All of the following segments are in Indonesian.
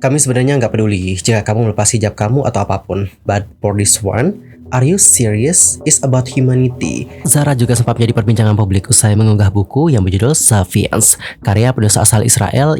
Kami sebenarnya nggak peduli jika kamu melepas hijab kamu atau apapun. But for this one, are you serious? It's about humanity. Zara juga sempat menjadi perbincangan publik usai mengunggah buku yang berjudul Sapiens, karya penulis asal Israel.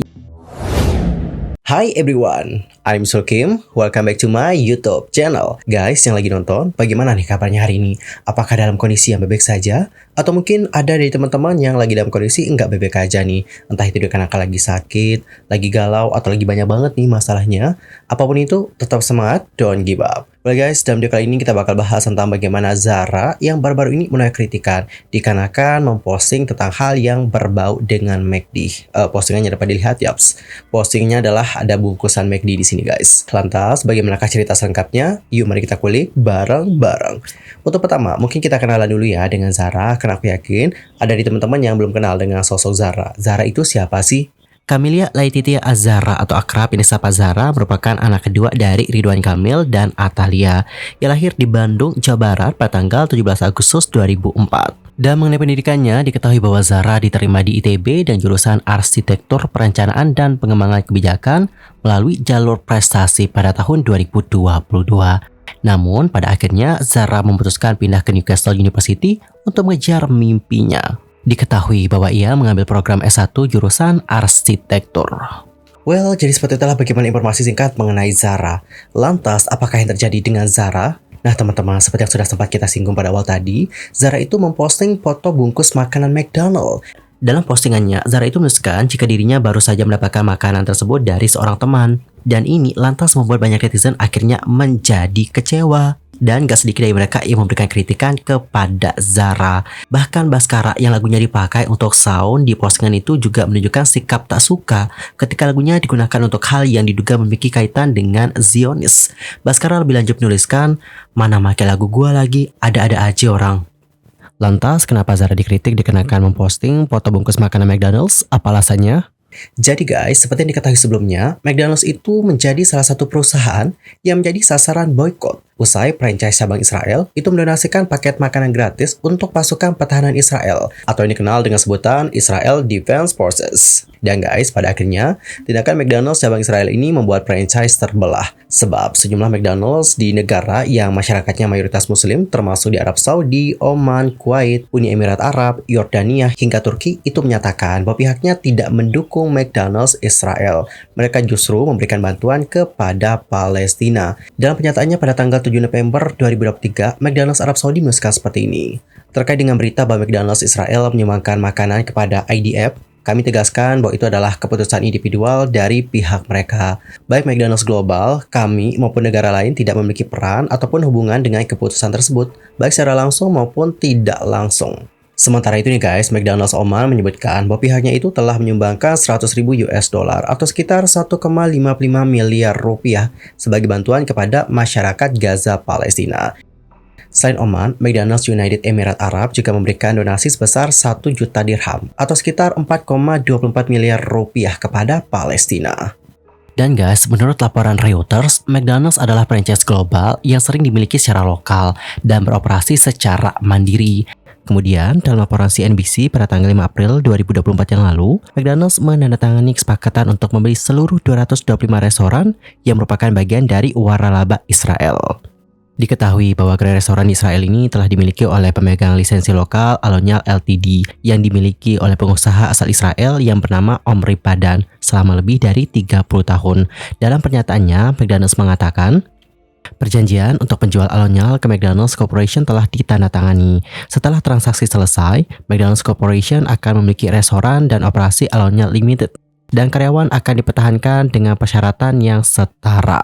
Hi everyone, I'm Sulkim. Welcome back to my YouTube channel. Guys yang lagi nonton, bagaimana nih kabarnya hari ini? Apakah dalam kondisi yang baik saja? Atau mungkin ada dari teman-teman yang lagi dalam kondisi enggak baik aja nih? Entah itu karena lagi sakit, lagi galau, atau lagi banyak banget nih masalahnya. Apapun itu, tetap semangat, don't give up. Well guys, dalam video kali ini kita bakal bahas tentang bagaimana Zara yang baru-baru ini menuai kritikan dikarenakan memposting tentang hal yang berbau dengan McD. Postingannya dapat dilihat, yaps. Postingnya adalah ada bungkusan McD di sini guys. Lantas, bagaimanakah cerita selengkapnya? Yuk mari kita kulik bareng-bareng. Untuk pertama, mungkin kita kenalan dulu ya dengan Zara, karena aku yakin ada di teman-teman yang belum kenal dengan sosok Zara. Zara itu siapa sih? Camelia Laetitia Azahra atau akrab yang disapa Zara merupakan anak kedua dari Ridwan Kamil dan Atalia yang lahir di Bandung, Jawa Barat pada tanggal 17 Agustus 2004. Dan mengenai pendidikannya, diketahui bahwa Zara diterima di ITB dan jurusan Arsitektur Perencanaan dan Pengembangan Kebijakan melalui jalur prestasi pada tahun 2022. Namun, pada akhirnya Zara memutuskan pindah ke Newcastle University untuk mengejar mimpinya. Diketahui bahwa ia mengambil program S1 jurusan arsitektur. Well, jadi seperti itulah bagaimana informasi singkat mengenai Zara. Lantas, apakah yang terjadi dengan Zara? Nah teman-teman, seperti yang sudah sempat kita singgung pada awal tadi, Zara itu memposting foto bungkus makanan McDonald. Dalam postingannya, Zara itu menuliskan jika dirinya baru saja mendapatkan makanan tersebut dari seorang teman. Dan ini lantas membuat banyak netizen akhirnya menjadi kecewa. Dan gak sedikit dari mereka yang memberikan kritikan kepada Zara. Bahkan Baskara yang lagunya dipakai untuk sound di postingan itu juga menunjukkan sikap tak suka ketika lagunya digunakan untuk hal yang diduga memiliki kaitan dengan Zionis. Baskara lebih lanjut menuliskan, mana make lagu gua lagi, ada-ada aja orang. Lantas kenapa Zara dikritik dikarenakan memposting foto bungkus makanan McDonald's? Apa alasannya? Jadi guys, seperti yang diketahui sebelumnya, McDonald's itu menjadi salah satu perusahaan yang menjadi sasaran boykot. Usai franchise cabang Israel itu mendonasikan paket makanan gratis untuk pasukan pertahanan Israel atau yang dikenal dengan sebutan Israel Defense Forces. Dan guys, pada akhirnya tindakan McDonald's cabang Israel ini membuat franchise terbelah. Sebab sejumlah McDonald's di negara yang masyarakatnya mayoritas muslim termasuk di Arab Saudi, Oman, Kuwait, Uni Emirat Arab, Yordania hingga Turki itu menyatakan bahwa pihaknya tidak mendukung McDonald's Israel. Mereka justru memberikan bantuan kepada Palestina. Dalam pernyataannya pada tanggal 7 November 2023, McDonald's Arab Saudi menuliskan seperti ini. Terkait dengan berita bahwa McDonald's Israel menyumbangkan makanan kepada IDF, kami tegaskan bahwa itu adalah keputusan individual dari pihak mereka. Baik McDonald's Global, kami maupun negara lain tidak memiliki peran ataupun hubungan dengan keputusan tersebut, baik secara langsung maupun tidak langsung. Sementara itu nih guys, McDonald's Oman menyebutkan bahwa pihaknya itu telah menyumbangkan 100.000 US dollar atau sekitar 1,55 miliar rupiah sebagai bantuan kepada masyarakat Gaza Palestina. Selain Oman, McDonald's United Emirat Arab juga memberikan donasi sebesar 1 juta dirham atau sekitar 4,24 miliar rupiah kepada Palestina. Dan guys, menurut laporan Reuters, McDonald's adalah franchise global yang sering dimiliki secara lokal dan beroperasi secara mandiri. Kemudian, dalam laporan CNBC pada tanggal 5 April 2024 yang lalu, McDonald's menandatangani kesepakatan untuk membeli seluruh 225 restoran yang merupakan bagian dari waralaba Israel. Diketahui bahwa gerai restoran di Israel ini telah dimiliki oleh pemegang lisensi lokal Alonial Ltd yang dimiliki oleh pengusaha asal Israel yang bernama Omri Padan selama lebih dari 30 tahun. Dalam pernyataannya, McDonald's mengatakan, perjanjian untuk penjual Alonial ke McDonald's Corporation telah ditandatangani. Setelah transaksi selesai, McDonald's Corporation akan memiliki restoran dan operasi Alonial Limited dan karyawan akan dipertahankan dengan persyaratan yang setara.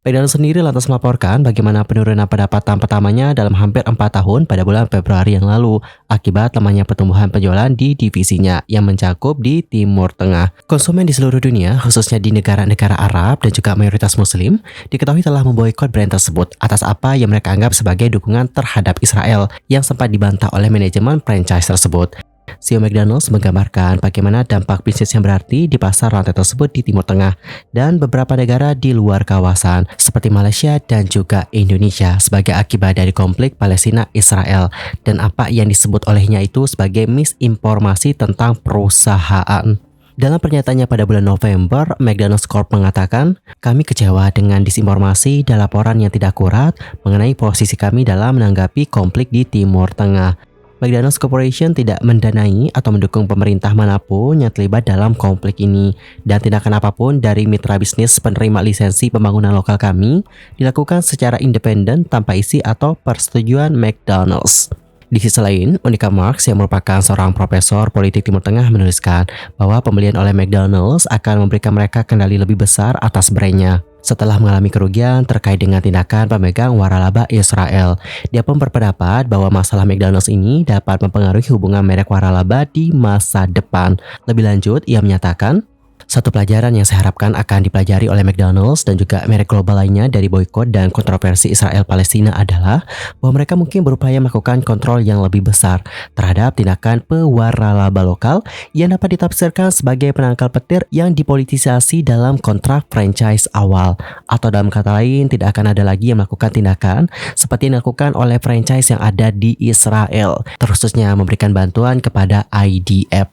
McDonald's sendiri lantas melaporkan bagaimana penurunan pendapatan pertamanya dalam hampir 4 tahun pada bulan Februari yang lalu akibat lemahnya pertumbuhan penjualan di divisinya yang mencakup di Timur Tengah. Konsumen di seluruh dunia, khususnya di negara-negara Arab dan juga mayoritas Muslim, diketahui telah memboikot brand tersebut atas apa yang mereka anggap sebagai dukungan terhadap Israel yang sempat dibantah oleh manajemen franchise tersebut. CEO McDonald's menggambarkan bagaimana dampak bisnis yang berarti di pasar rantai tersebut di Timur Tengah dan beberapa negara di luar kawasan seperti Malaysia dan juga Indonesia sebagai akibat dari konflik Palestina-Israel dan apa yang disebut olehnya itu sebagai misinformasi tentang perusahaan. Dalam pernyataannya pada bulan November, McDonald's Corp mengatakan, kami kecewa dengan disinformasi dan laporan yang tidak akurat mengenai posisi kami dalam menanggapi konflik di Timur Tengah. McDonald's Corporation tidak mendanai atau mendukung pemerintah manapun yang terlibat dalam konflik ini, dan tindakan apapun dari mitra bisnis penerima lisensi pembangunan lokal kami dilakukan secara independen tanpa isi atau persetujuan McDonald's. Di sisi lain, Monica Marks yang merupakan seorang profesor politik Timur Tengah menuliskan bahwa pembelian oleh McDonald's akan memberikan mereka kendali lebih besar atas brandnya. Setelah mengalami kerugian terkait dengan tindakan pemegang waralaba Israel, dia pun berpendapat bahwa masalah McDonald's ini dapat mempengaruhi hubungan merek waralaba di masa depan. Lebih lanjut, ia menyatakan, satu pelajaran yang saya harapkan akan dipelajari oleh McDonald's dan juga merek global lainnya dari boikot dan kontroversi Israel-Palestina adalah bahwa mereka mungkin berupaya melakukan kontrol yang lebih besar terhadap tindakan pewaralaba lokal yang dapat ditafsirkan sebagai penangkal petir yang dipolitisasi dalam kontrak franchise awal. Atau dalam kata lain, tidak akan ada lagi yang melakukan tindakan seperti yang dilakukan oleh franchise yang ada di Israel, terkhususnya memberikan bantuan kepada IDF.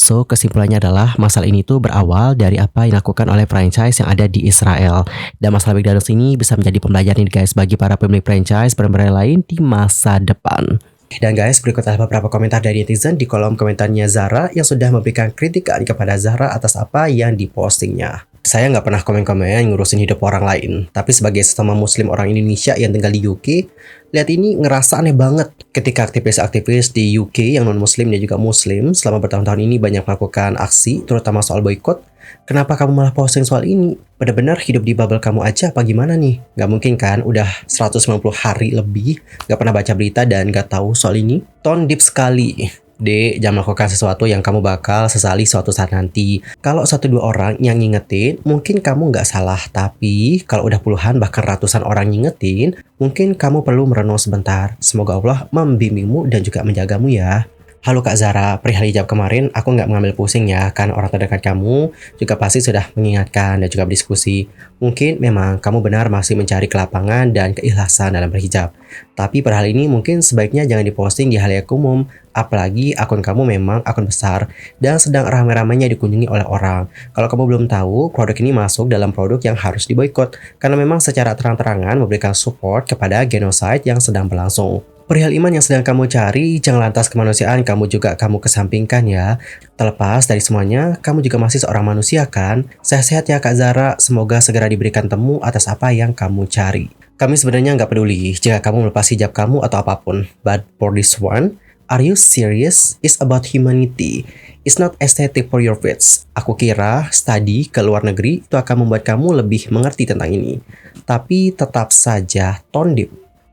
So, kesimpulannya adalah masalah ini tuh berawal dari apa yang dilakukan oleh franchise yang ada di Israel. Dan masalah McDonald's ini bisa menjadi pembelajaran nih guys bagi para pemilik franchise brand-brand lain di masa depan. Dan guys, berikut adalah beberapa komentar dari netizen di kolom komentarnya Zara yang sudah memberikan kritikan kepada Zara atas apa yang dipostingnya. Saya nggak pernah komen-komen ngurusin hidup orang lain, tapi sebagai sesama muslim orang Indonesia yang tinggal di UK, lihat ini ngerasa aneh banget ketika aktivis-aktivis di UK yang non-muslim dan juga muslim selama bertahun-tahun ini banyak melakukan aksi, terutama soal boykot. Kenapa kamu malah posting soal ini? Benar-benar hidup di bubble kamu aja apa gimana nih? Nggak mungkin kan udah 190 hari lebih nggak pernah baca berita dan nggak tahu soal ini? Tone deep sekali. D, jangan melakukan sesuatu yang kamu bakal sesali suatu saat nanti. Kalau 1-2 orang yang ngingetin, mungkin kamu nggak salah. Tapi kalau udah puluhan bahkan ratusan orang ngingetin, mungkin kamu perlu merenung sebentar. Semoga Allah membimbingmu dan juga menjagamu ya. Halo Kak Zara, perihal hijab kemarin aku nggak mengambil pusing ya, kan orang terdekat kamu juga pasti sudah mengingatkan dan juga berdiskusi. Mungkin memang kamu benar masih mencari kelapangan dan keikhlasan dalam berhijab. Tapi per hal ini mungkin sebaiknya jangan diposting di halayak umum, apalagi akun kamu memang akun besar dan sedang ramai-ramainya dikunjungi oleh orang. Kalau kamu belum tahu, produk ini masuk dalam produk yang harus diboikot karena memang secara terang-terangan memberikan support kepada genocide yang sedang berlangsung. Perihal iman yang sedang kamu cari, jangan lantas kemanusiaan kamu kesampingkan ya. Terlepas dari semuanya, kamu juga masih seorang manusia kan? Sehat-sehat ya Kak Zara, semoga segera diberikan temu atas apa yang kamu cari. Kami sebenarnya nggak peduli jika kamu melepas hijab kamu atau apapun. But for this one, are you serious? It's about humanity. It's not aesthetic for your feet. Aku kira study ke luar negeri itu akan membuat kamu lebih mengerti tentang ini. Tapi tetap saja tone deep.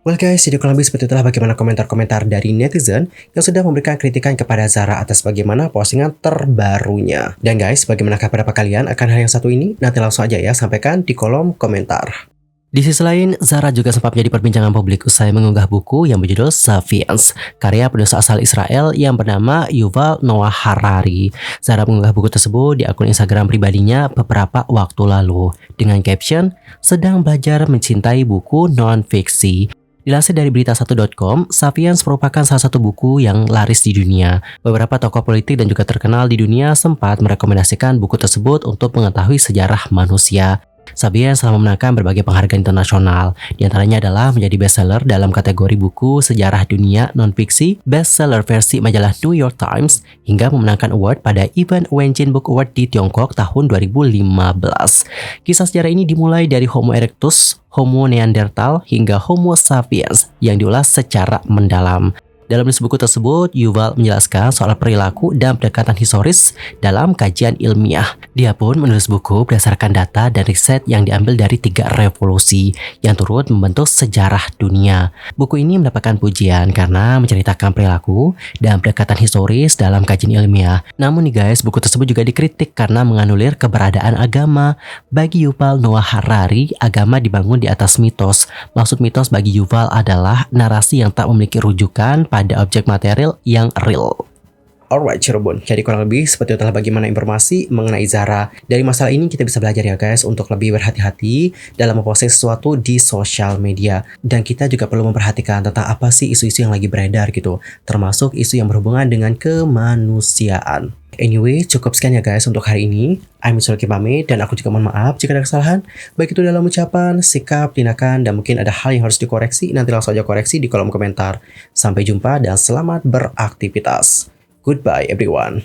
Well guys, jadi kurang lebih seperti itulah bagaimana komentar-komentar dari netizen yang sudah memberikan kritikan kepada Zara atas bagaimana postingan terbarunya. Dan guys, bagaimanakah pendapat kalian akan hal yang satu ini? Nanti langsung aja ya, sampaikan di kolom komentar. Di sisi lain, Zara juga sempat menjadi perbincangan publik usai mengunggah buku yang berjudul Sapiens, karya penulis asal Israel yang bernama Yuval Noah Harari. Zara mengunggah buku tersebut di akun Instagram pribadinya beberapa waktu lalu dengan caption, "Sedang belajar mencintai buku non-fiksi." Dilansir dari berita1.com, Sapiens merupakan salah satu buku yang laris di dunia. Beberapa tokoh politik dan juga terkenal di dunia sempat merekomendasikan buku tersebut untuk mengetahui sejarah manusia. Sapiens telah memenangkan berbagai penghargaan internasional. Di antaranya adalah menjadi bestseller dalam kategori buku sejarah dunia non-fiksi, bestseller versi majalah New York Times, hingga memenangkan award pada event Wenjin Book Award di Tiongkok tahun 2015. Kisah sejarah ini dimulai dari Homo erectus, Homo neanderthal, hingga Homo sapiens yang diulas secara mendalam. Dalam buku tersebut, Yuval menjelaskan soal perilaku dan pendekatan historis dalam kajian ilmiah. Dia pun menulis buku berdasarkan data dan riset yang diambil dari 3 revolusi yang turut membentuk sejarah dunia. Buku ini mendapatkan pujian karena menceritakan perilaku dan pendekatan historis dalam kajian ilmiah. Namun nih guys, buku tersebut juga dikritik karena menganulir keberadaan agama. Bagi Yuval Noah Harari, agama dibangun di atas mitos. Maksud mitos bagi Yuval adalah narasi yang tak memiliki rujukan pada objek material yang real. Alright Cirebon, jadi kurang lebih seperti itulah bagaimana informasi mengenai Zara. Dari masalah ini kita bisa belajar ya guys untuk lebih berhati-hati dalam memposting sesuatu di sosial media. Dan kita juga perlu memperhatikan tentang apa sih isu-isu yang lagi beredar gitu, termasuk isu yang berhubungan dengan kemanusiaan. Anyway, cukup sekian ya guys untuk hari ini. I'm Sulki pamit dan aku juga mohon maaf jika ada kesalahan, baik itu dalam ucapan, sikap, tindakan, dan mungkin ada hal yang harus dikoreksi, nanti langsung aja koreksi di kolom komentar. Sampai jumpa dan selamat beraktivitas. Goodbye everyone.